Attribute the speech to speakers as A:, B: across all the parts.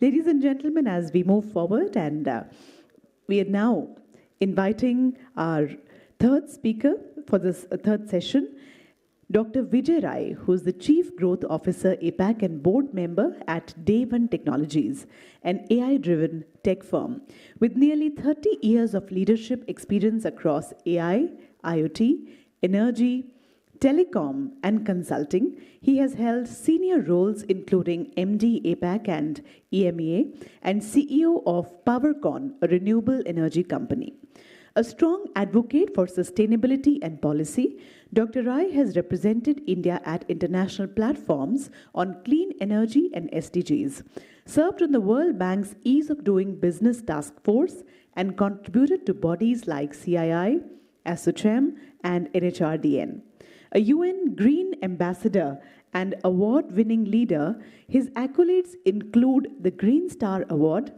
A: Ladies and gentlemen, as we move forward, and we are now inviting our third speaker for this third session, Dr. Vijay Rai, who is the Chief Growth Officer, APAC, and board member at DayOne Technologies, an AI-driven tech firm. With nearly 30 years of leadership experience across AI, IoT, energy, telecom, and consulting, he has held senior roles including MD APAC and EMEA and CEO of PowerCon, a renewable energy company. A strong advocate for sustainability and policy, Dr. Rai has represented India at international platforms on clean energy and SDGs, served on the World Bank's Ease of Doing Business Task Force, and contributed to bodies like CII, ASSOCHAM, and NHRDN. A UN Green Ambassador and award-winning leader, his accolades include the Green Star Award,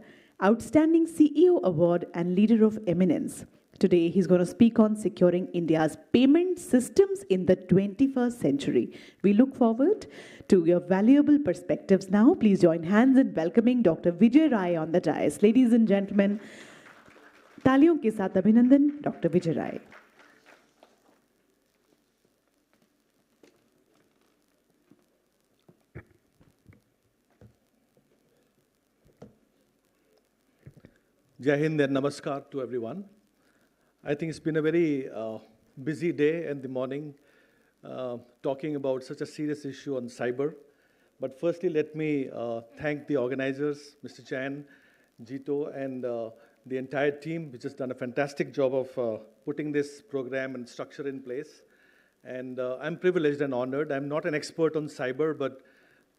A: Outstanding CEO Award, and Leader of Eminence. Today, he's going to speak on securing India's payment systems in the 21st century. We look forward to your valuable perspectives now. Please join hands in welcoming Dr. Vijay Rai on the dais. Ladies and gentlemen, तालियों के साथ अभिनंदन, Dr. Vijay Rai.
B: Jai Hind and Namaskar to everyone. I think it's been a very busy day in the morning talking about such a serious issue on cyber. But firstly, let me thank the organizers, Mr. Chan, Jito, and the entire team, which has done a fantastic job of putting this program and structure in place. And I'm privileged and honored. I'm not an expert on cyber, but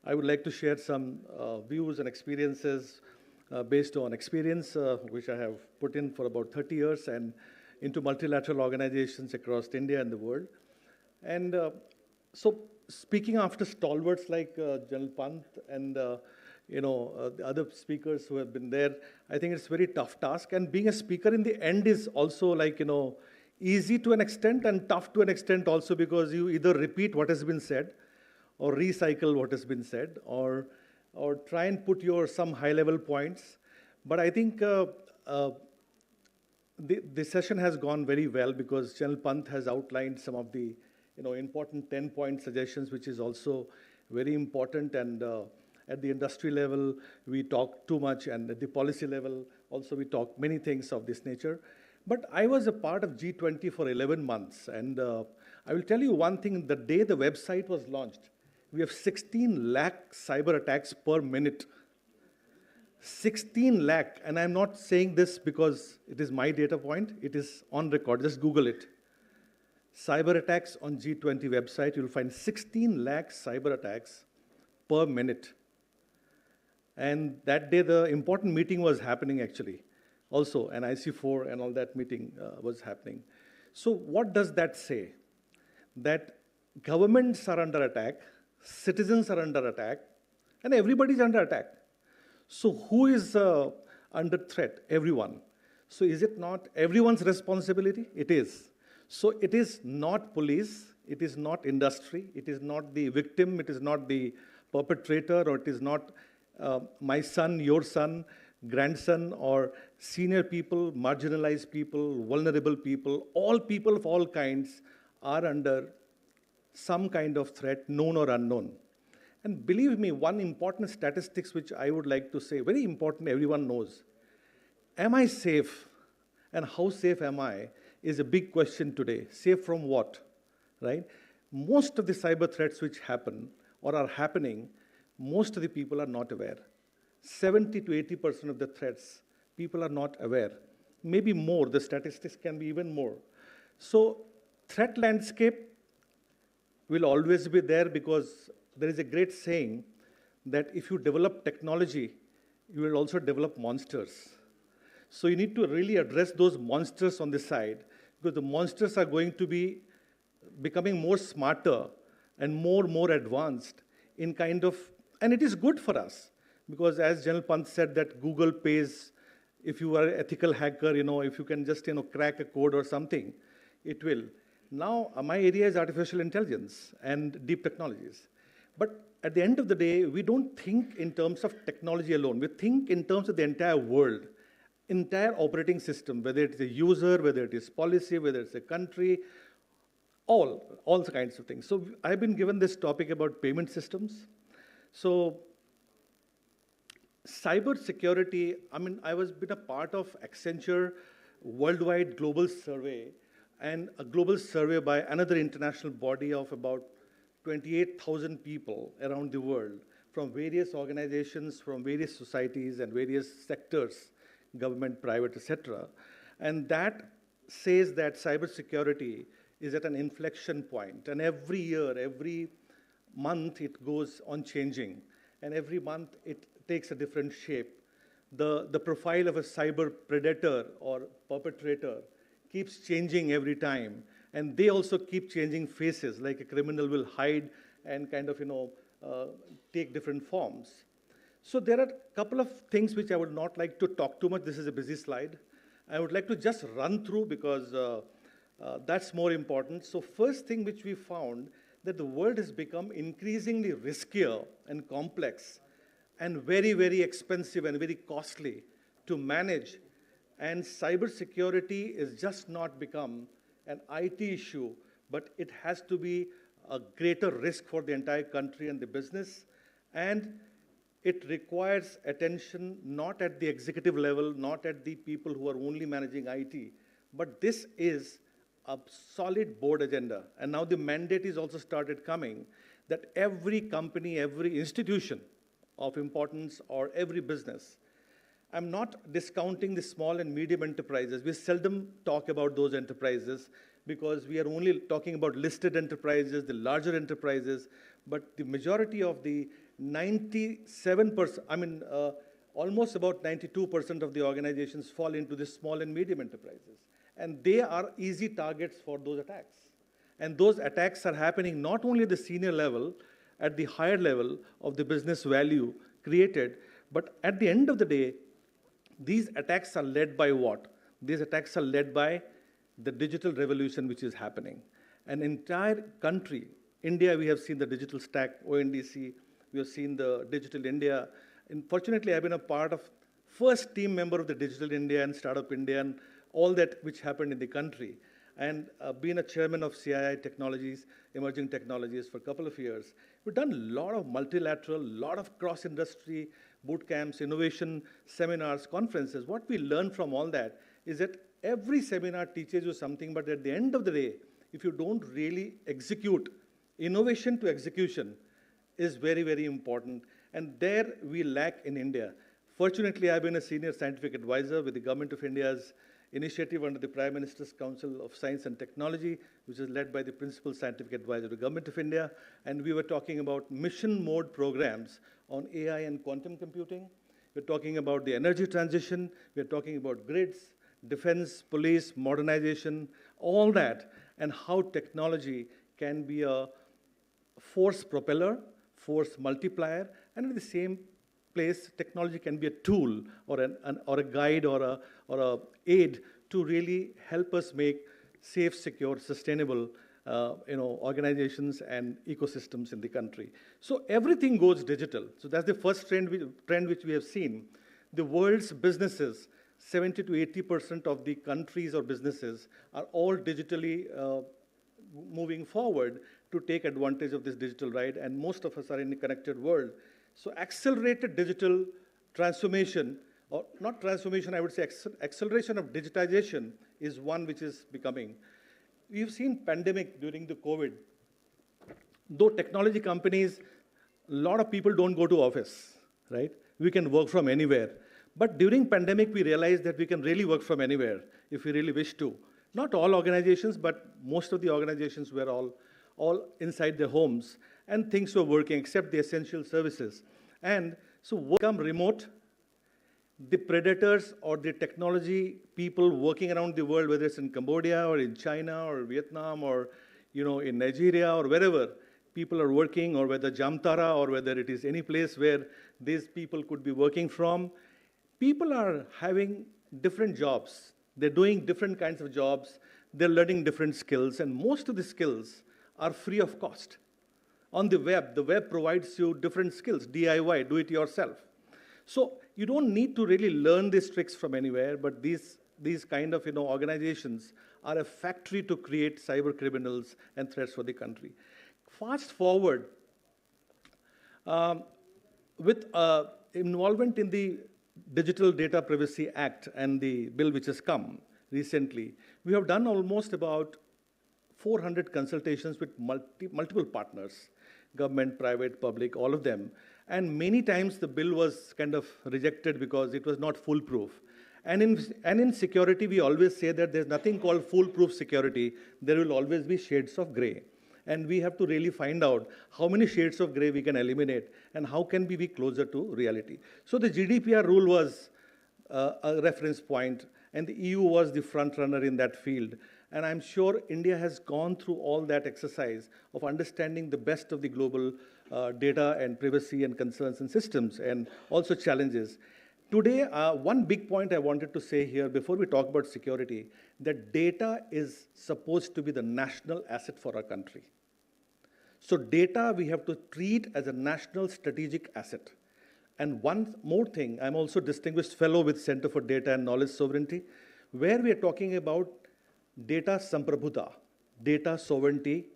B: I would like to share some views and experiences based on experience, which I have put in for about 30 years and into multilateral organizations across India and the world. And so speaking after stalwarts like General Pant and the other speakers who have been there, I think it's a very tough task. And being a speaker in the end is also like, easy to an extent and tough to an extent also, because you either repeat what has been said or recycle what has been said or try and put your some high-level points. But I think the session has gone very well because General Pant has outlined some of the important 10-point suggestions, which is also very important. And at the industry level, we talk too much, and at the policy level, also we talk many things of this nature. But I was a part of G20 for 11 months, and I will tell you one thing. The day the website was launched, we have 16 lakh cyber attacks per minute. 16 lakh, and I'm not saying this because it is my data point, it is on record, just Google it. Cyber attacks on G20 website, you'll find 16 lakh cyber attacks per minute. And that day, the important meeting was happening actually. Also, an IC4 and all that meeting was happening. So what does that say? That governments are under attack, citizens are under attack, and everybody's under attack. So who is under threat? Everyone. So is it not everyone's responsibility? It is. So it is not police, it is not industry, it is not the victim, it is not the perpetrator, or it is not my son, your son, grandson, or senior people, marginalized people, vulnerable people. All people of all kinds are under some kind of threat, known or unknown. And believe me, one important statistics which I would like to say, very important, everyone knows. Am I safe? And how safe am I is a big question today. Safe from what? Right? Most of the cyber threats which happen or are happening, most of the people are not aware. 70 to 80% of the threats, people are not aware. Maybe more, the statistics can be even more. So threat landscape will always be there, because there is a great saying that if you develop technology, you will also develop monsters. So you need to really address those monsters on the side, because the monsters are going to be becoming more smarter and more advanced in kind of, and it is good for us, because as General Pant said that Google pays, if you are an ethical hacker, if you can just crack a code or something, it will. Now, my area is artificial intelligence and deep technologies. But at the end of the day, we don't think in terms of technology alone. We think in terms of the entire world, entire operating system, whether it's a user, whether it is policy, whether it's a country, all kinds of things. So I've been given this topic about payment systems. So cybersecurity, I mean, I was been a part of Accenture worldwide global survey, and a global survey by another international body of about 28,000 people around the world from various organizations, from various societies and various sectors, government, private, etc. And that says that cybersecurity is at an inflection point. And every year, every month, it goes on changing. And every month, it takes a different shape. The profile of a cyber predator or perpetrator keeps changing every time. And they also keep changing faces, like a criminal will hide and kind of, take different forms. So there are a couple of things which I would not like to talk too much. This is a busy slide. I would like to just run through because that's more important. So first thing which we found, that the world has become increasingly riskier and complex and very, very expensive and very costly to manage. And cybersecurity is just not become an IT issue, but it has to be a greater risk for the entire country and the business. And it requires attention not at the executive level, not at the people who are only managing IT, but this is a solid board agenda. And now the mandate is also started coming that every company, every institution of importance or every business, I'm not discounting the small and medium enterprises. We seldom talk about those enterprises because we are only talking about listed enterprises, the larger enterprises, but the majority of the 97%, almost about 92% of the organizations fall into the small and medium enterprises. And they are easy targets for those attacks. And those attacks are happening not only at the senior level, at the higher level of the business value created, but at the end of the day, these attacks are led by what? These attacks are led by the digital revolution which is happening. An entire country, India, we have seen the digital stack, ONDC, we have seen the Digital India. And fortunately, I've been a part of first team member of the Digital India and Startup India and all that which happened in the country. And being a chairman of CII Technologies, Emerging Technologies for a couple of years, we've done a lot of multilateral, lot of cross-industry boot camps, innovation seminars, conferences. What we learn from all that is that every seminar teaches you something, but at the end of the day, if you don't really execute, innovation to execution is very, very important. And there we lack in India. Fortunately, I've been a senior scientific advisor with the Government of India's initiative under the Prime Minister's Council of Science and Technology, which is led by the Principal Scientific Advisor of the Government of India. And we were talking about mission mode programs on AI and quantum computing. We're talking about the energy transition. We're talking about grids, defense, police, modernization, all that, and how technology can be a force propeller, force multiplier, and at the same place, technology can be a tool or a guide or a aid to really help us make safe, secure, sustainable organizations and ecosystems in the country. So everything goes digital. So that's the first trend which we have seen. The world's businesses, 70 to 80% of the countries or businesses are all digitally moving forward to take advantage of this digital ride, and most of us are in a connected world. So accelerated digital transformation, or not transformation, I would say acceleration of digitization is one which is becoming. We've seen pandemic during the COVID. Though technology companies, a lot of people don't go to office, right? We can work from anywhere. But during pandemic, we realized that we can really work from anywhere if we really wish to. Not all organizations, but most of the organizations were all inside their homes, and things were working except the essential services. And so work become remote. The predators or the technology people working around the world, whether it's in Cambodia or in China or Vietnam or in Nigeria or wherever people are working, or whether Jamtara or whether it is any place where these people could be working from, people are having different jobs. They're doing different kinds of jobs. They're learning different skills, and most of the skills are free of cost. On the web provides you different skills, DIY, do it yourself. So you don't need to really learn these tricks from anywhere, but these kind of organizations are a factory to create cyber criminals and threats for the country. Fast forward, with involvement in the Digital Data Privacy Act and the bill which has come recently, we have done almost about 400 consultations with multiple partners, government, private, public, all of them. And many times the bill was kind of rejected because it was not foolproof. And in security, we always say that there's nothing called foolproof security. There will always be shades of gray. And we have to really find out how many shades of gray we can eliminate and how can we be closer to reality. So the GDPR rule was a reference point, and the EU was the front runner in that field. And I'm sure India has gone through all that exercise of understanding the best of the global data and privacy and concerns and systems and also challenges. Today, one big point I wanted to say here before we talk about security, that data is supposed to be the national asset for our country. So data we have to treat as a national strategic asset. And one more thing, I'm also distinguished fellow with Center for Data and Knowledge Sovereignty, where we are talking about data samprabhuta, data sovereignty,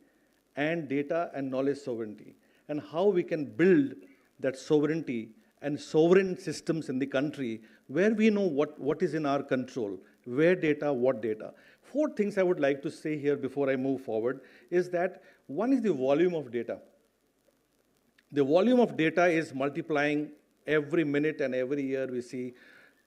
B: and data and knowledge sovereignty, and how we can build that sovereignty and sovereign systems in the country where we know what is in our control, where data, what data. 4 things I would like to say here before I move forward is that one is the volume of data. The volume of data is multiplying every minute and every year we see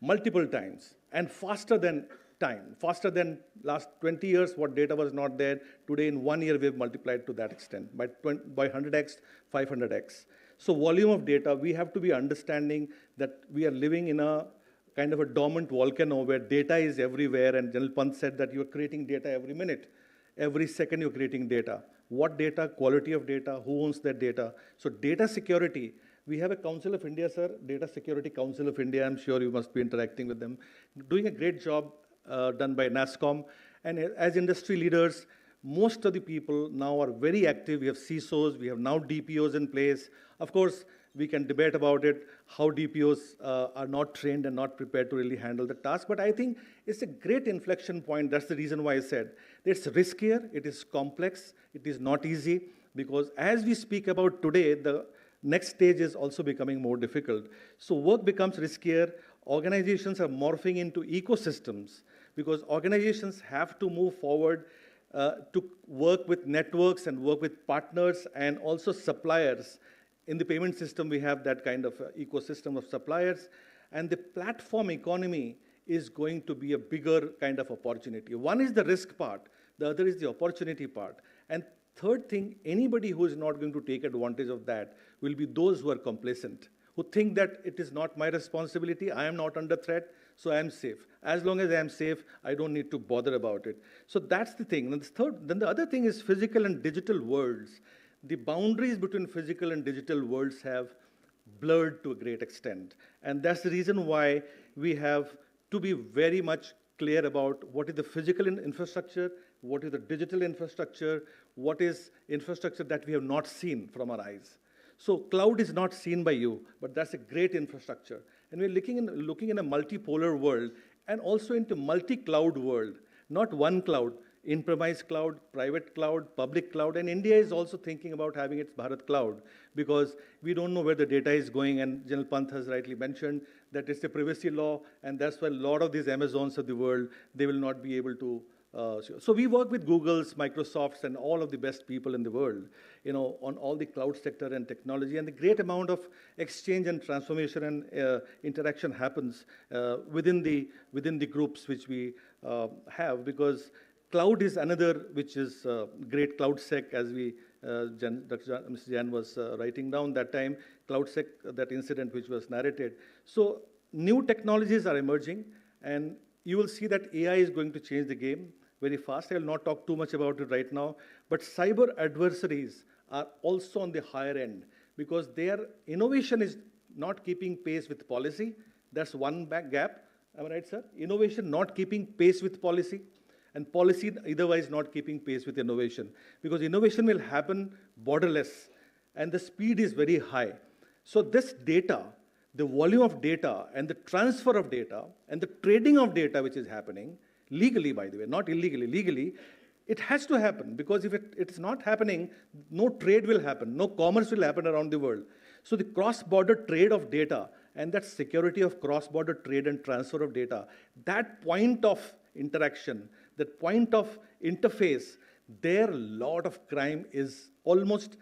B: multiple times and faster than time, faster than last 20 years what data was not there. Today in 1 year we've multiplied to that extent by 100x, 500x. So volume of data, we have to be understanding that we are living in a kind of a dormant volcano where data is everywhere, and General Pant said that you're creating data every minute. Every second you're creating data. What data, quality of data, who owns that data? So data security, we have a Council of India, sir, Data Security Council of India, I'm sure you must be interacting with them, doing a great job done by NASSCOM. And as industry leaders, most of the people now are very active. We have CISOs, we have now DPOs in place. Of course, we can debate about it, how DPOs are not trained and not prepared to really handle the task. But I think it's a great inflection point. That's the reason why I said it's riskier, it is complex, it is not easy, because as we speak about today, the next stage is also becoming more difficult. So work becomes riskier. Organizations are morphing into ecosystems because organizations have to move forward to work with networks and work with partners and also suppliers. In the payment system, we have that kind of ecosystem of suppliers. And the platform economy is going to be a bigger kind of opportunity. One is the risk part. The other is the opportunity part. And third thing, anybody who is not going to take advantage of that will be those who are complacent, who think that it is not my responsibility, I am not under threat, so I am safe. As long as I am safe, I don't need to bother about it. So that's the thing. And then the other thing is physical and digital worlds. The boundaries between physical and digital worlds have blurred to a great extent. And that's the reason why we have to be very much clear about what is the physical infrastructure, what is the digital infrastructure, what is infrastructure that we have not seen from our eyes. So cloud is not seen by you, but that's a great infrastructure. And we're looking in a multipolar world and also into multi-cloud world, not one cloud, in-premise cloud, private cloud, public cloud, and India is also thinking about having its Bharat cloud because we don't know where the data is going, and General Pant has rightly mentioned that it's a privacy law, and that's why a lot of these Amazons of the world, they will not be able to. So we work with Googles, Microsofts, and all of the best people in the world, on all the cloud sector and technology, and the great amount of exchange and transformation and interaction happens within the groups which we have, because cloud is another which is great. CloudSec, as Mr. Jan was writing down that time, CloudSec, that incident which was narrated. So new technologies are emerging, and you will see that AI is going to change the game very fast. I will not talk too much about it right now, but cyber adversaries are also on the higher end because their innovation is not keeping pace with policy. That's one gap. Am I right, sir? Innovation not keeping pace with policy, and policy otherwise not keeping pace with innovation, because innovation will happen borderless. and the speed is very high. So this data, the volume of data and the transfer of data and the trading of data which is happening, legally by the way, not illegally, legally, it has to happen, because if it's not happening, no trade will happen, no commerce will happen around the world. So the cross-border trade of data and that security of cross-border trade and transfer of data, that point of interaction, that point of interface, there a lot of crime is almost,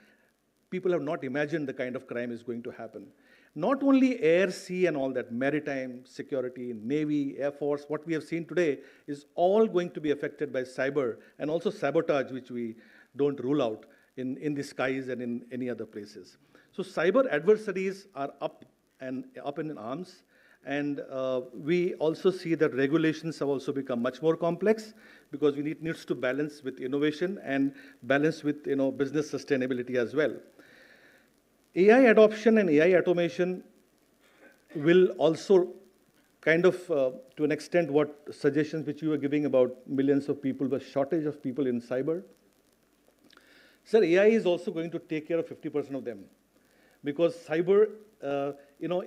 B: people have not imagined the kind of crime is going to happen. Not only air, sea, and all that, maritime, security, Navy, Air Force, what we have seen today is all going to be affected by cyber and also sabotage, which we don't rule out in the skies and in any other places. So cyber adversaries are up and in arms. And we also see that regulations have also become much more complex, because we needs to balance with innovation and balance with business sustainability as well. AI adoption and AI automation will also kind of, to an extent, what suggestions which you were giving about millions of people, the shortage of people in cyber. Sir, AI is also going to take care of 50% of them, because cyber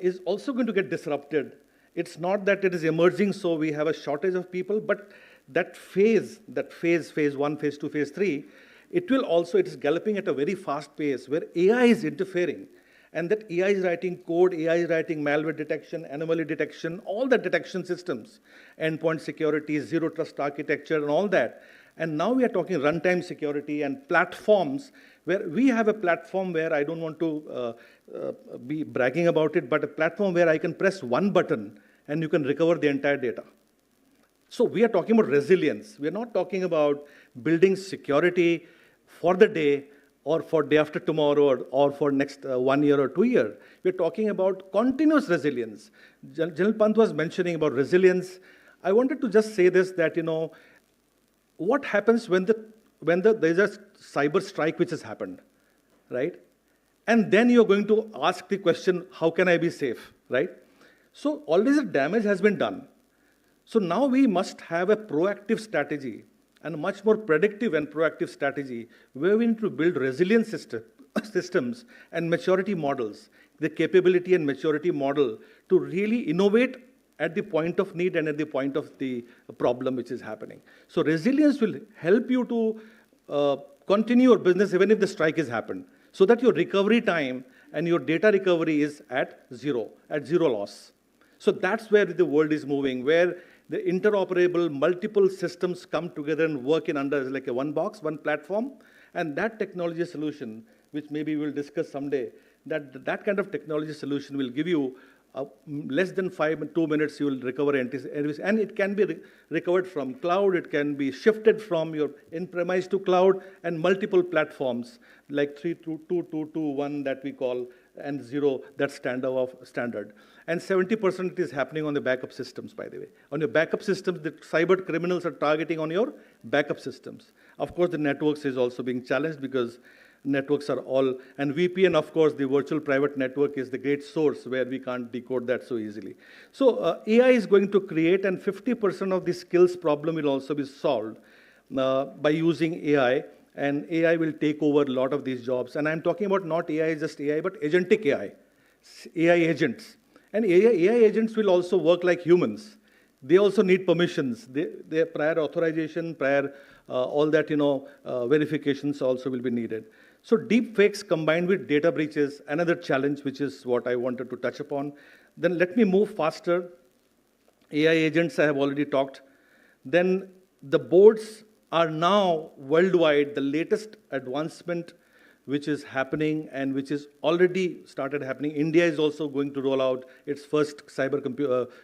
B: is also going to get disrupted. It's not that it is emerging, so we have a shortage of people, but that phase, phase 1, phase 2, phase 3, it is galloping at a very fast pace where AI is interfering. And that AI is writing code, AI is writing malware detection, anomaly detection, all the detection systems, endpoint security, zero trust architecture, and all that. And now we are talking runtime security and platforms, where we have a platform where I don't want to be bragging about it, but a platform where I can press one button and you can recover the entire data. So we are talking about resilience. We are not talking about building security for the day or for day after tomorrow or for next 1 year or 2 years. We are talking about continuous resilience. General Pant was mentioning about resilience. I wanted to just say this, that what happens when there is a cyber strike which has happened, right? And then you're going to ask the question, how can I be safe, right? So already the damage has been done. So now we must have a proactive strategy, and a much more predictive and proactive strategy, where we need to build resilient systems and maturity models, the capability and maturity model to really innovate at the point of need and at the point of the problem which is happening. So resilience will help you to continue your business even if the strike has happened, so that your recovery time and your data recovery is at zero loss. So that's where the world is moving, where the interoperable multiple systems come together and work in under like a one box, one platform. And that technology solution, which maybe we'll discuss someday, that kind of technology solution will give you less than 2 minutes, you will recover, and it can be recovered from cloud, it can be shifted from your in-premise to cloud, and multiple platforms, like 3, 2, 2, 2, 1 that we call, and 0, that's standard. And 70% is happening on the backup systems, by the way. On your backup systems, the cyber criminals are targeting on your backup systems. Of course, the networks is also being challenged, because networks are all, and VPN, of course, the virtual private network is the great source where we can't decode that so easily. So AI is going to create, and 50% of the skills problem will also be solved by using AI, and AI will take over a lot of these jobs. And I'm talking about not AI, just AI, but agentic AI, AI agents. And AI agents will also work like humans. They also need permissions. Their prior authorization, prior all that, verifications also will be needed. So deep fakes combined with data breaches, another challenge, which is what I wanted to touch upon. Then let me move faster. AI agents, I have already talked. Then the boards are now worldwide the latest advancement which is happening and which is already started happening. India is also going to roll out its first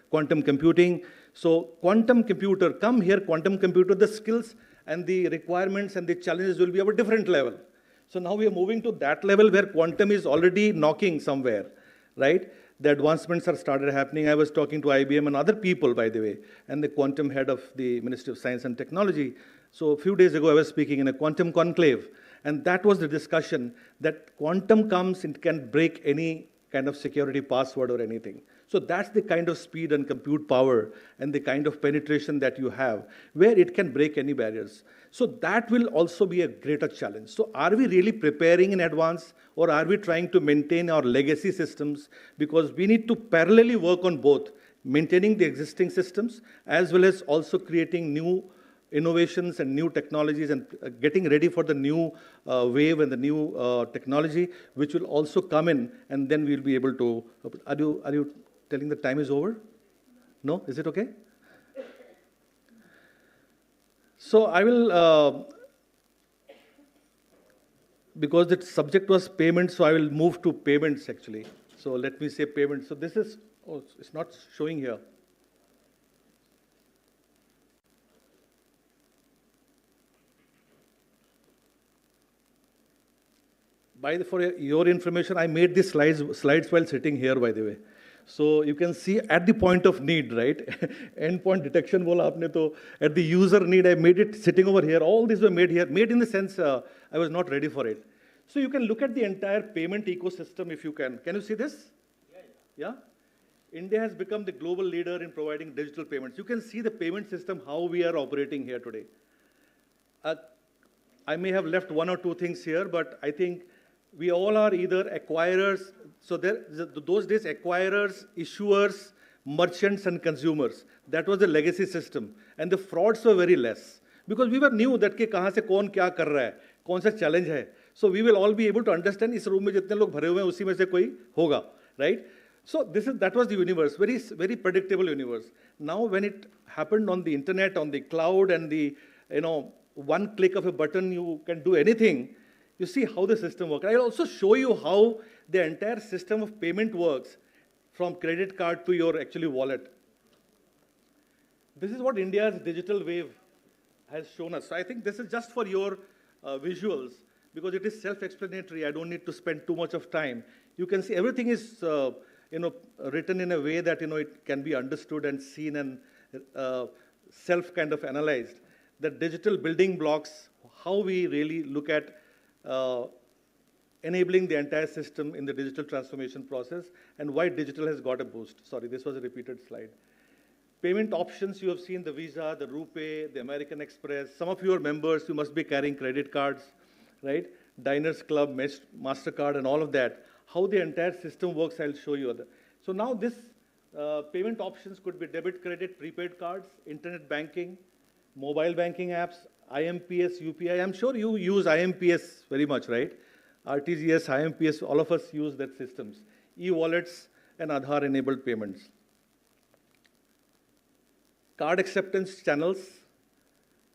B: quantum computing. So quantum computer, come here, quantum computer, the skills and the requirements and the challenges will be of a different level. So now we are moving to that level where quantum is already knocking somewhere, right? The advancements are started happening. I was talking to IBM and other people, by the way, and the quantum head of the Ministry of Science and Technology. So a few days ago, I was speaking in a quantum conclave, and that was the discussion, that quantum comes, it can break any kind of security password or anything. So that's the kind of speed and compute power and the kind of penetration that you have where it can break any barriers. So that will also be a greater challenge. So are we really preparing in advance, or are we trying to maintain our legacy systems? Because we need to parallelly work on both, maintaining the existing systems as well as also creating new innovations and new technologies and getting ready for the new wave and the new technology, which will also come in, and then we'll be able to. Are you telling the time is over? No? Is it okay? So I will, because the subject was payments, so I will move to payments actually. So let me say payments. So this is, oh, it's not showing here. For your information, I made these slides while sitting here, by the way. So you can see at the point of need, right? Endpoint detection bola aapne to, at the user need, I made it sitting over here. All these were made here. Made in the sense I was not ready for it. So you can look at the entire payment ecosystem if you can. Can you see this? Yeah? India has become the global leader in providing digital payments. You can see the payment system, how we are operating here today. I may have left one or two things here, but I think we all are either acquirers. So those days, acquirers, issuers, merchants, and consumers. That was the legacy system. And the frauds were very less. Because we were new that ke kahan se kaun kya kar raha hai, kaun sa challenge hai. So we will all be able to understand, is room mein jitne log bhare hue hain, usi mein se koi hoga, right? So that was the universe, very, very predictable universe. Now when it happened on the internet, on the cloud, and the, one click of a button, you can do anything. You see how the system works. I'll also show you how the entire system of payment works, from credit card to your actually wallet. This is what India's digital wave has shown us. So I think this is just for your visuals, because it is self-explanatory. I don't need to spend too much of time. You can see everything is written in a way that it can be understood and seen and self kind of analyzed. The digital building blocks, how we really look at enabling the entire system in the digital transformation process, and why digital has got a boost. Sorry, this was a repeated slide. Payment options, you have seen the Visa, the RuPay, the American Express. Some of you are members, you must be carrying credit cards, right? Diners Club, MasterCard, and all of that. How the entire system works, I'll show you. So now this payment options could be debit, credit, prepaid cards, internet banking, mobile banking apps, IMPS, UPI. I'm sure you use IMPS very much, right? RTGS, IMPS, all of us use that systems. E-wallets and Aadhaar-enabled payments. Card acceptance channels,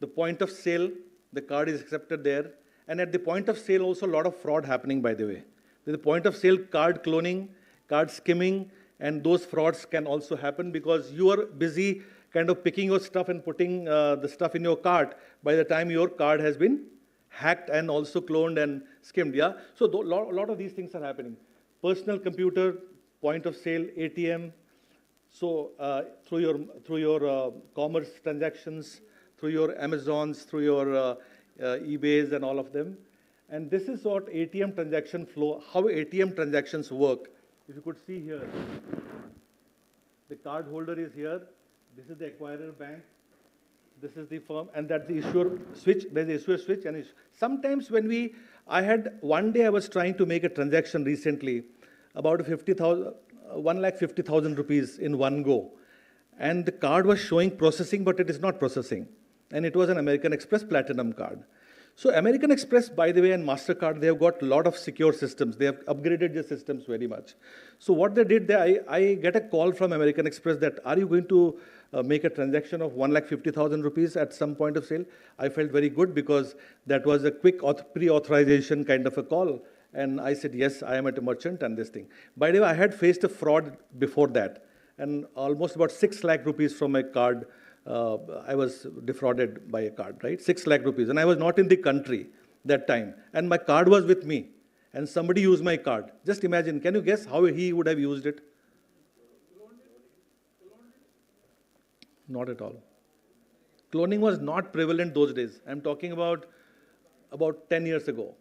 B: the point of sale, the card is accepted there. And at the point of sale also a lot of fraud happening, by the way. There's a point of sale card cloning, card skimming, and those frauds can also happen because you are busy kind of picking your stuff and putting the stuff in your cart by the time your card has been hacked and also cloned and skimmed, yeah? So a lot of these things are happening. Personal computer, point of sale, ATM, so through your commerce transactions, through your Amazons, through your eBays and all of them. And this is what ATM transaction flow, how ATM transactions work. If you could see here, the card holder is here. This is the acquirer bank. This is the firm, and that's the issuer switch. There's the issuer switch. And sometimes when one day I was trying to make a transaction recently, about 1,50,000 rupees in one go. And the card was showing processing, but it is not processing. And it was an American Express Platinum card. So American Express, by the way, and MasterCard, they have got a lot of secure systems. They have upgraded their systems very much. So what they did, I get a call from American Express that, are you going to make a transaction of 1,50,000 rupees at some point of sale? I felt very good because that was a quick pre-authorization kind of a call. And I said, yes, I am at a merchant and this thing. By the way, I had faced a fraud before that. And almost about 6 lakh rupees from my card. I was defrauded by a card, right? 6 lakh rupees. And I was not in the country that time. And my card was with me. And somebody used my card. Just imagine, can you guess how he would have used it? Not at all. Cloning was not prevalent those days. I'm talking about 10 years ago.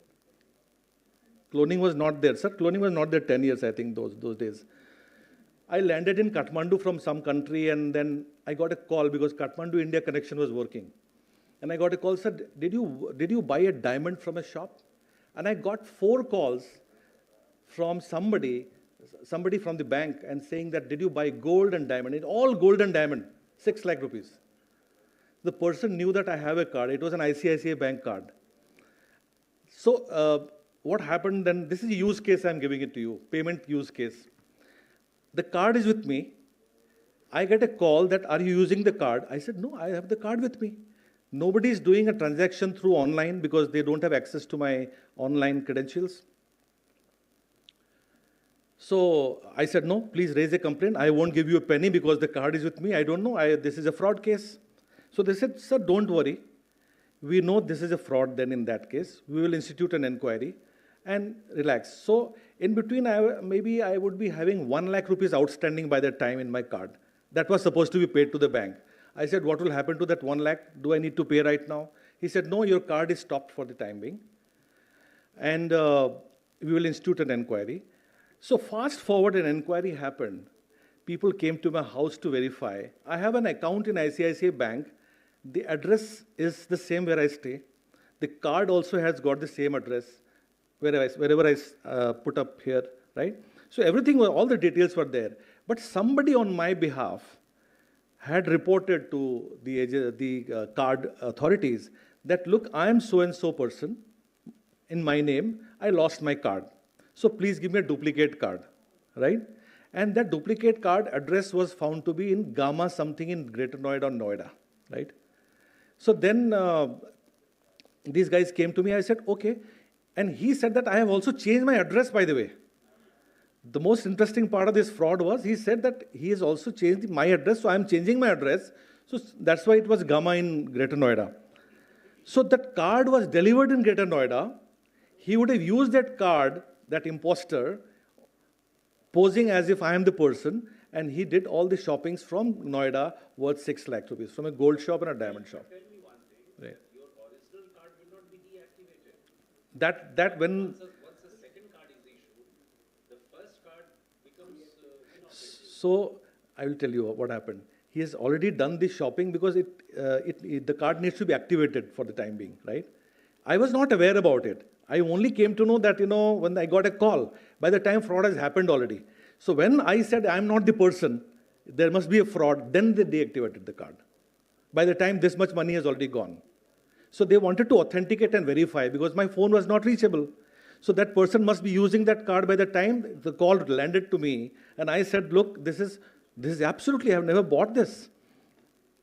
B: Cloning was not there. Sir, cloning was not there 10 years, I think, those days. I landed in Kathmandu from some country, and then I got a call because Kathmandu-India connection was working. And I got a call, said, did you buy a diamond from a shop? And I got 4 calls from somebody from the bank and saying that, did you buy gold and diamond? It all gold and diamond, 6 lakh rupees. The person knew that I have a card. It was an ICICI bank card. So what happened then, this is a use case I'm giving it to you, payment use case. The card is with me. I get a call that, are you using the card? I said, no, I have the card with me. Nobody is doing a transaction through online because they don't have access to my online credentials. So I said, no, please raise a complaint. I won't give you a penny because the card is with me. I don't know. This is a fraud case. So they said, sir, don't worry. We know this is a fraud then in that case. We will institute an inquiry and relax. So in between, maybe I would be having 1 lakh rupees outstanding by that time in my card. That was supposed to be paid to the bank. I said, what will happen to that 1 lakh? Do I need to pay right now? He said, no, your card is stopped for the time being. And we will institute an inquiry. So fast forward, an inquiry happened. People came to my house to verify. I have an account in ICICI Bank. The address is the same where I stay. The card also has got the same address wherever I put up here, right? So everything, all the details were there. But somebody on my behalf had reported to the card authorities that, look, I am so-and-so person. In my name, I lost my card. So please give me a duplicate card, right? And that duplicate card address was found to be in Gamma something in Greater Noida or Noida, right? So then these guys came to me. I said, okay. And he said that I have also changed my address, by the way. The most interesting part of this fraud was he said that he has also changed my address, so I am changing my address. So that's why it was Gamma in Greater Noida. So that card was delivered in Greater Noida. He would have used that card, that imposter, posing as if I am the person, and he did all the shoppings from Noida worth 6 lakh rupees, from a gold shop and a diamond shop.
C: Tell me one thing,
B: Right.
C: your original card will not be deactivated.
B: That when...
C: Once the second card is issued, the first card becomes inoperative.
B: So I will tell you what happened. He has already done this shopping because the card needs to be activated for the time being, right? I was not aware about it. I only came to know that, when I got a call. By the time fraud has happened already. So when I said I'm not the person, there must be a fraud, then they deactivated the card. By the time this much money has already gone. So they wanted to authenticate and verify because my phone was not reachable. So that person must be using that card by the time the call landed to me. And I said, look, this is absolutely, I have never bought this.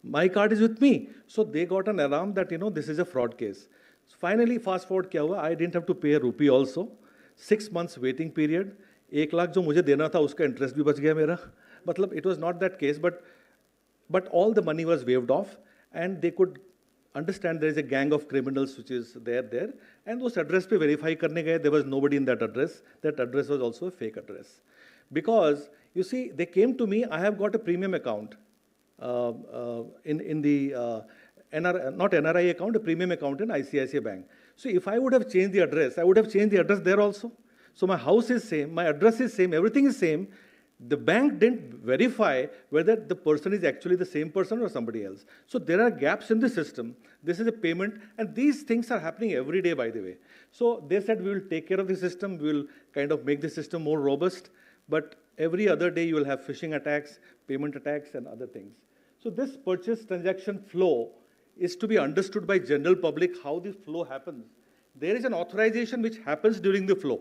B: My card is with me. So they got an alarm that, this is a fraud case. So finally, fast forward kya hua? I didn't have to pay a rupee also. 6 months waiting period. 1 lakh जो मुझे देना था उसका interest भी बच गया मेरा. मतलब it was not that case, but all the money was waived off, and they could understand there is a gang of criminals which is there, and उस address पे verify करने गए, there was nobody in that address. That address was also a fake address. Because, you see, they came to me, I have got a premium account in the not NRI account, a premium account in ICICI Bank. So if I would have changed the address, I would have changed the address there also. So my house is same, my address is same, everything is same. The bank didn't verify whether the person is actually the same person or somebody else. So there are gaps in the system. This is a payment, and these things are happening every day, by the way. So they said, we will take care of the system, we will kind of make the system more robust, but every other day you will have phishing attacks, payment attacks, and other things. So this purchase transaction flow is to be understood by general public how the flow happens. There is an authorization which happens during the flow.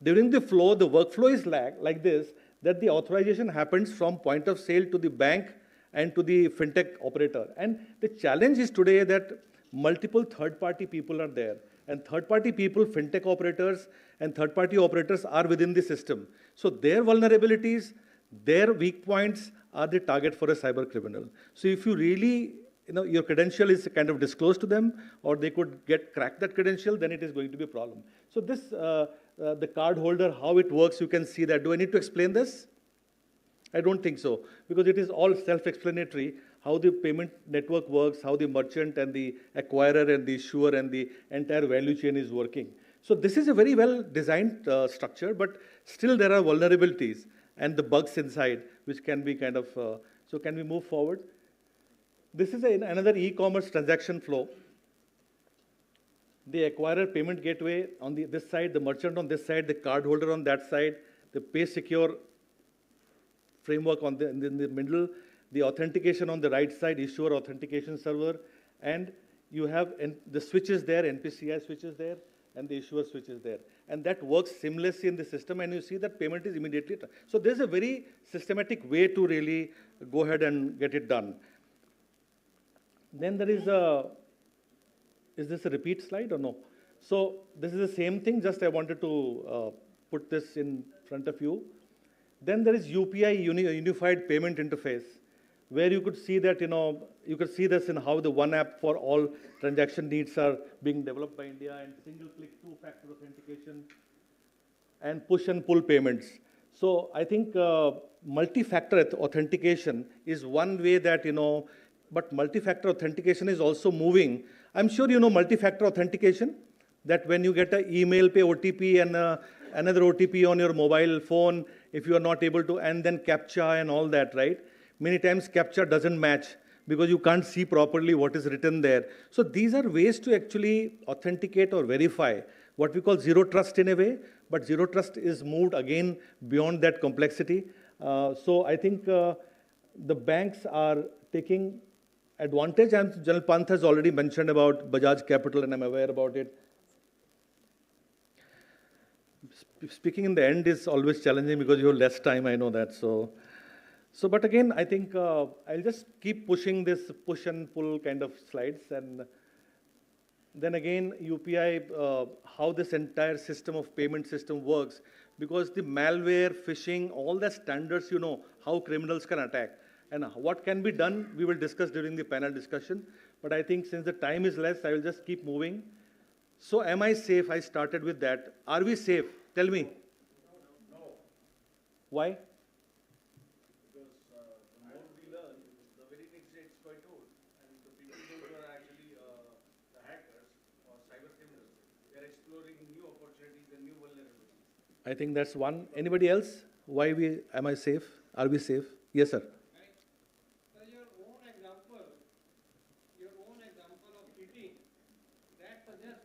B: During the flow, the workflow is like this, that the authorization happens from point of sale to the bank and to the fintech operator. And the challenge is today that multiple third-party people are there. And third-party people, fintech operators, and third-party operators are within the system. So their vulnerabilities, their weak points are the target for a cyber criminal. So if you really, your credential is kind of disclosed to them, or they could crack that credential, then it is going to be a problem. So this, the card holder, how it works, you can see that. Do I need to explain this? I don't think so, because it is all self-explanatory, how the payment network works, how the merchant and the acquirer and the issuer and the entire value chain is working. So this is a very well-designed structure, but still there are vulnerabilities. and the bugs inside, which can be kind of, so can we move forward? This is another e-commerce transaction flow. The acquirer payment gateway on this side, the merchant on this side, the cardholder on that side, the pay secure framework on in the middle, the authentication on the right side, issuer authentication server, and you have the switches there, NPCI switches there, and the issuer switches there. And that works seamlessly in the system, and you see that payment is immediately. So there's a very systematic way to really go ahead and get it done. Then there is this a repeat slide or no? So this is the same thing, just I wanted to put this in front of you. Then there is UPI, Unified Payment Interface, where you could see that, you could see this in how the one app for all transaction needs are being developed by India, and single-click two-factor authentication, and push and pull payments. So I think multi-factor authentication is one way that, but multi-factor authentication is also moving. I'm sure you know multi-factor authentication, that when you get an email pay OTP and another OTP on your mobile phone, if you are not able to, and then CAPTCHA and all that, right? Many times CAPTCHA doesn't match because you can't see properly what is written there. So these are ways to actually authenticate or verify, what we call zero trust in a way, but zero trust is moved again beyond that complexity. So I think the banks are taking advantage, and General Pant has already mentioned about Bajaj Capital, and I'm aware about it. Speaking in the end is always challenging because you have less time, I know that. So but again, I think I'll just keep pushing this push and pull kind of slides. And then again, UPI, how this entire system of payment system works, because the malware, phishing, all the standards, how criminals can attack. And what can be done, we will discuss during the panel discussion. But I think since the time is less, I will just keep moving. So am I safe? I started with that. Are we safe? Tell me.
C: No.
B: Why?
C: Because the more we learn, the very next day it's quite old. And the people who are actually the hackers or cyber criminals, they are exploring new opportunities and new vulnerabilities.
B: I think that's one. Anybody else? Why am I safe? Are we safe? Yes, sir.
D: Your own example of cheating, that suggests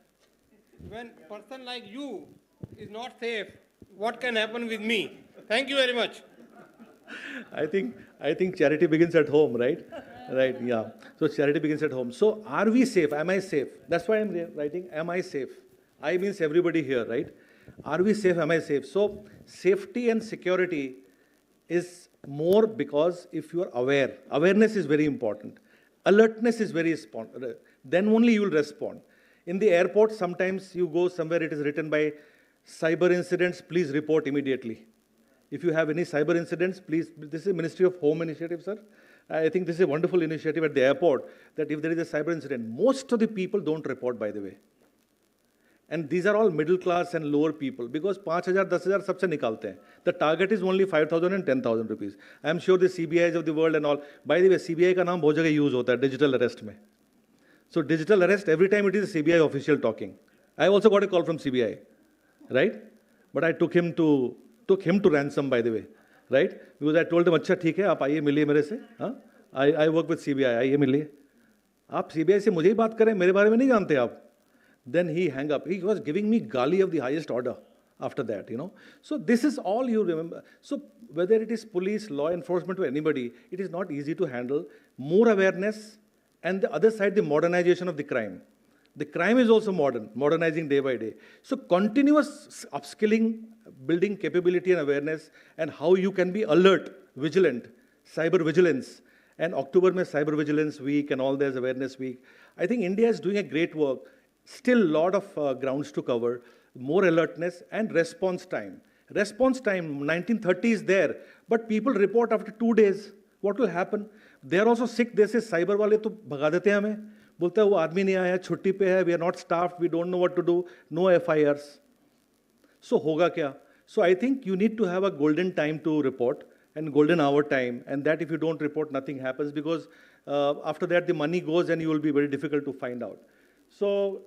D: when person like you is not safe, what can happen with me? Thank you very much.
B: I think charity begins at home, right? Right, yeah. So charity begins at home. So are we safe? Am I safe? That's why I'm writing, am I safe? I means everybody here, right? Are we safe? Am I safe? So safety and security is more because if you are aware, awareness is very important. Alertness is very important. Then only you will respond. In the airport, sometimes you go somewhere, it is written by cyber incidents, please report immediately. If you have any cyber incidents, please, this is a Ministry of Home initiative, sir. I think this is a wonderful initiative at the airport, that if there is a cyber incident, most of the people don't report, by the way. And these are all middle class and lower people, because 5,000, 10,000 सबसे निकालते हैं. The target is only 5,000 and 10,000 rupees. I am sure the CBIs of the world and all. By the way, CBI का नाम बहुत जगह use होता है digital arrest में. So digital arrest, every time it is a CBI official talking. I also got a call from CBI, right? But I took him to ransom, by the way, right? Because I told him, अच्छा ठीक है, आप आइए मिलिए मेरे से, हाँ? I work with CBI, आइए मिलिए. आप CBI से मुझे ही बात करें, मेरे बारे में नहीं जानते आप. Then he hung up. He was giving me gali of the highest order after that, So this is all you remember. So whether it is police, law enforcement, or anybody, it is not easy to handle. More awareness, and the other side, the modernization of the crime. The crime is also modernizing day by day. So continuous upskilling, building capability and awareness, and how you can be alert, vigilant, cyber vigilance. And October mein Cyber Vigilance Week and all there's Awareness Week. I think India is doing a great work. Still a lot of grounds to cover, more alertness and response time. Response time, 1930 is there, but people report after 2 days. What will happen? They are also sick. They say, cyber वाले तो भगा देते हैं हमें. बोलते हैं वो आदमी नहीं आया, छुट्टी पे है, we are not staffed, we don't know what to do, no FIRs. So होगा क्या? So I think you need to have a golden time to report and golden hour time, and that if you don't report, nothing happens, because after that the money goes and you will be very difficult to find out. So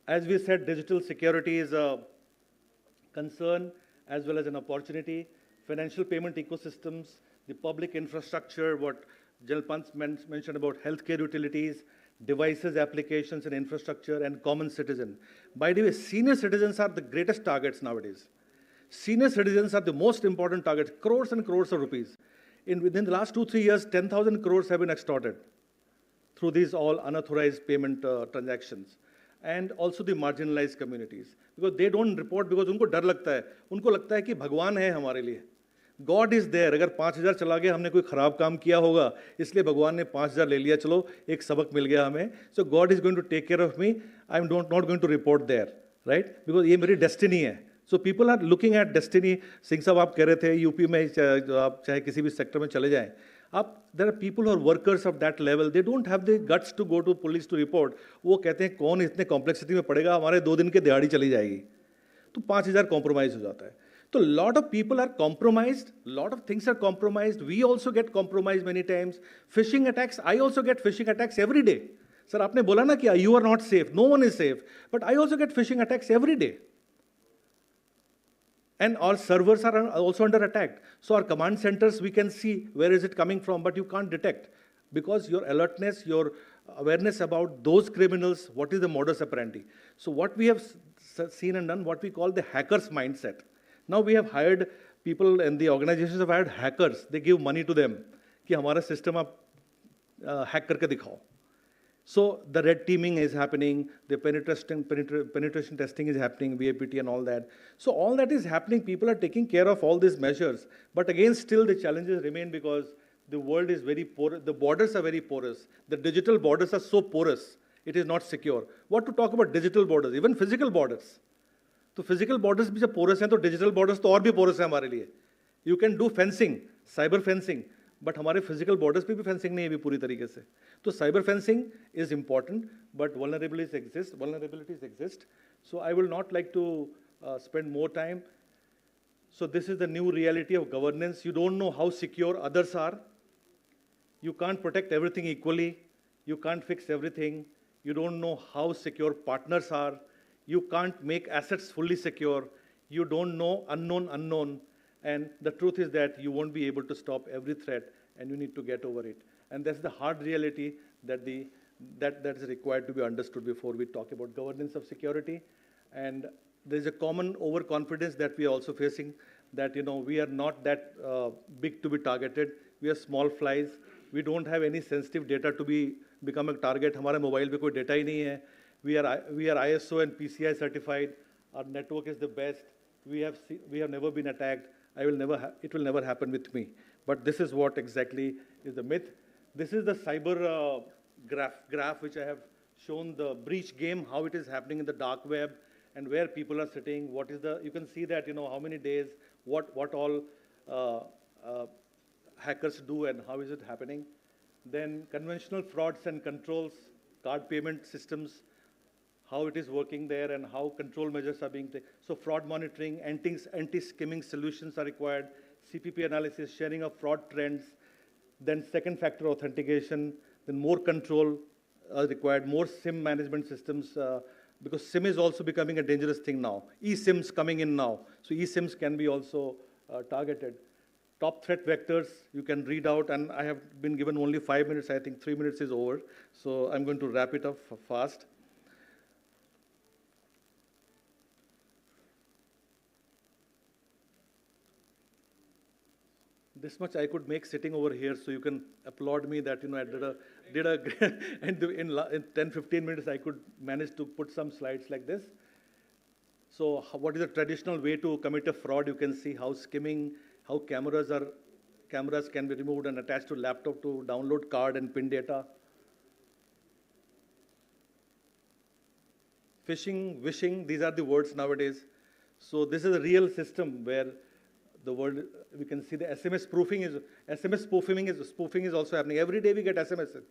B: as we said, digital security is a concern. as well as an opportunity. Financial payment ecosystems, the public infrastructure, what General Pant mentioned about healthcare utilities, devices, applications, and infrastructure, and common citizen. By the way, senior citizens are the greatest targets nowadays. Senior citizens are the most important targets, crores and crores of rupees. Within the last 2-3 years, 10,000 crores have been extorted through these all unauthorized payment transactions. And also the marginalized communities. Because they don't report because उनको डर लगता है. उनको लगता है कि भगवान है हमारे लिए. God is there. अगर 5,000 चला गया, हमने कोई खराब काम किया होगा, इसलिए भगवान ने 5,000 ले लिया, चलो एक सबक मिल गया हमें. So God is going to take care of me. I'm not going to report there, right? Because ये मेरी destiny है. So people are looking at destiny. Singh साहब आप कह रहे थे यूपी में आप चाहे किसी भी सेक्टर में चले जाएं, there are people who are workers of that level. They don't have the guts to go to police to report. वो कहते हैं कौन इतने complexity में पड़ेगा, हमारे 2 दिन के दिहाड़ी चली जाएगी. तो 5,000 compromise हो जाता है. So lot of people are compromised. Lot of things are compromised. We also get compromised many times. Phishing attacks. I also get phishing attacks every day. Sir, आपने बोला ना कि you are not safe. No one is safe. But I also get phishing attacks every day. And our servers are also under attack. So our command centers, we can see where is it coming from, but you can't detect. Because your alertness, your awareness about those criminals, what is the modus operandi. So what we have seen and done, what we call the hacker's mindset. Now we have hired people, and the organizations have hired hackers. They give money to them कि हमारा system आप hack करके दिखाओ. So the red teaming is happening, the penetration testing is happening, VAPT and all that. So all that is happening, people are taking care of all these measures. But again, still the challenges remain because the world is very porous, the borders are very porous. The digital borders are so porous, it is not secure. What to talk about digital borders, even physical borders. So physical borders भी जब porous हैं, तो digital borders तो और भी porous हैं हमारे लिए. You can do fencing, cyber fencing. But हमारे physical borders पे भी fencing नहीं है अभी पूरी तरीके से. तो cyber fencing is important, but vulnerabilities exist. So I will not like to spend more time. So this is the new reality of governance. You don't know how secure others are. You can't protect everything equally. You can't fix everything. You don't know how secure partners are. You can't make assets fully secure. You don't know unknown. And the truth is that you won't be able to stop every threat, and you need to get over it. And that's the hard reality that is required to be understood before we talk about governance of security. And there's a common overconfidence that we are also facing, that we are not that big to be targeted. We are small flies. We don't have any sensitive data to become a target. हमारे mobile पे कोई data ही नहीं है. We are ISO and PCI certified. Our network is the best. We have never been attacked. It will never happen with me. But this is what exactly is the myth. This is the cyber graph which I have shown, the breach game, how it is happening in the dark web, and where people are sitting. You can see that, how many days, what all hackers do and how is it happening. Then conventional frauds and controls, card payment systems, how it is working there and how control measures are being taken. So fraud monitoring, anti-skimming solutions are required, CPP analysis, sharing of fraud trends, then second factor authentication, then more control required, more SIM management systems, because SIM is also becoming a dangerous thing now. eSIMs coming in now. So eSIMs can be also targeted. Top threat vectors, you can read out, and I have been given only 5 minutes. I think 3 minutes is over. So I'm going to wrap it up fast. This much I could make sitting over here, so you can applaud me that I did a and in 10-15 minutes I could manage to put some slides like this. So what is the traditional way to commit a fraud? You can see how skimming, how cameras can be removed and attached to laptop to download card and PIN data. Phishing, wishing, these are the words nowadays. So this is a real system where the world, we can see the SMS spoofing is also happening. Every day we get SMSs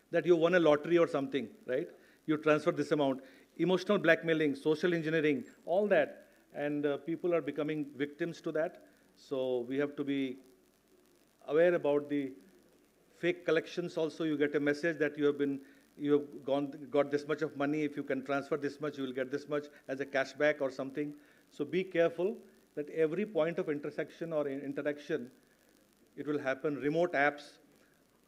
B: that you won a lottery or something, right? You transfer this amount. Emotional blackmailing, social engineering, all that. And people are becoming victims to that. So we have to be aware about the fake collections also. You get a message that you have got this much of money. If you can transfer this much, you will get this much as a cashback or something. So be careful. that every point of intersection or interaction, it will happen. Remote apps.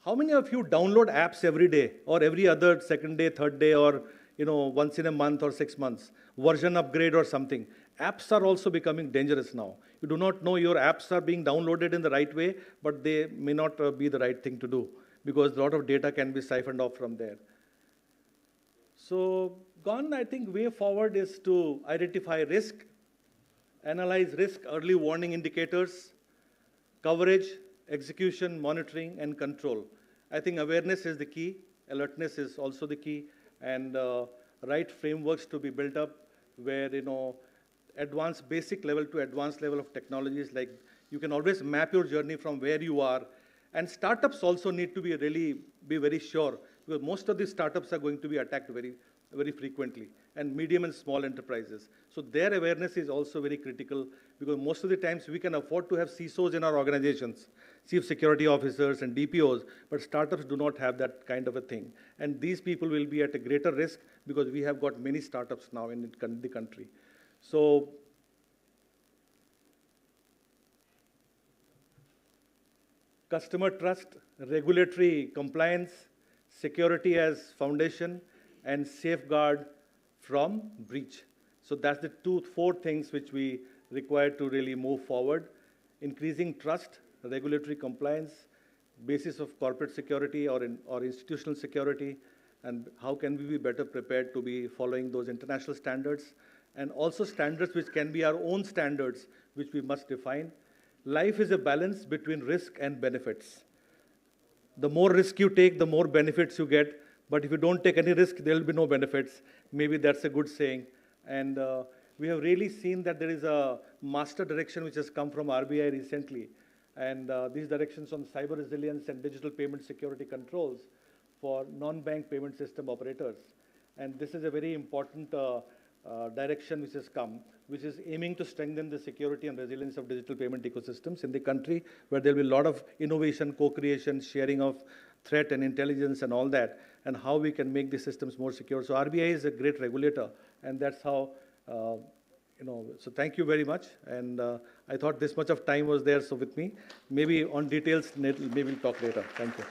B: How many of you download apps every day or every other second day, third day, or once in a month or 6 months? Version upgrade or something. Apps are also becoming dangerous now. You do not know your apps are being downloaded in the right way, but they may not be the right thing to do because a lot of data can be siphoned off from there. So I think way forward is to identify risk, analyze risk, early warning indicators, coverage, execution, monitoring, and control. I think awareness is the key. Alertness is also the key. And right frameworks to be built up where, advanced basic level to advanced level of technologies, like you can always map your journey from where you are. And startups also need to be very sure, because most of these startups are going to be attacked very, very frequently, and medium and small enterprises. So their awareness is also very critical, because most of the times we can afford to have CISOs in our organizations, Chief Security Officers and DPOs, but startups do not have that kind of a thing. And these people will be at a greater risk because we have got many startups now in the country. So customer trust, regulatory compliance, security as foundation, and safeguard from breach. So that's the 4 things which we require to really move forward. Increasing trust, regulatory compliance, basis of corporate security or institutional security, and how can we be better prepared to be following those international standards, and also standards which can be our own standards, which we must define. Life is a balance between risk and benefits. The more risk you take, the more benefits you get. But if you don't take any risk, there will be no benefits. Maybe that's a good saying. And we have really seen that there is a master direction which has come from RBI recently. And these directions on cyber resilience and digital payment security controls for non-bank payment system operators. And this is a very important direction which has come, which is aiming to strengthen the security and resilience of digital payment ecosystems in the country, where there will be a lot of innovation, co-creation, sharing of threat and intelligence and all that, and how we can make the systems more secure. So RBI is a great regulator, and that's how, so thank you very much. And I thought this much of time was there, so with me. Maybe on details, maybe we'll talk later. Thank you.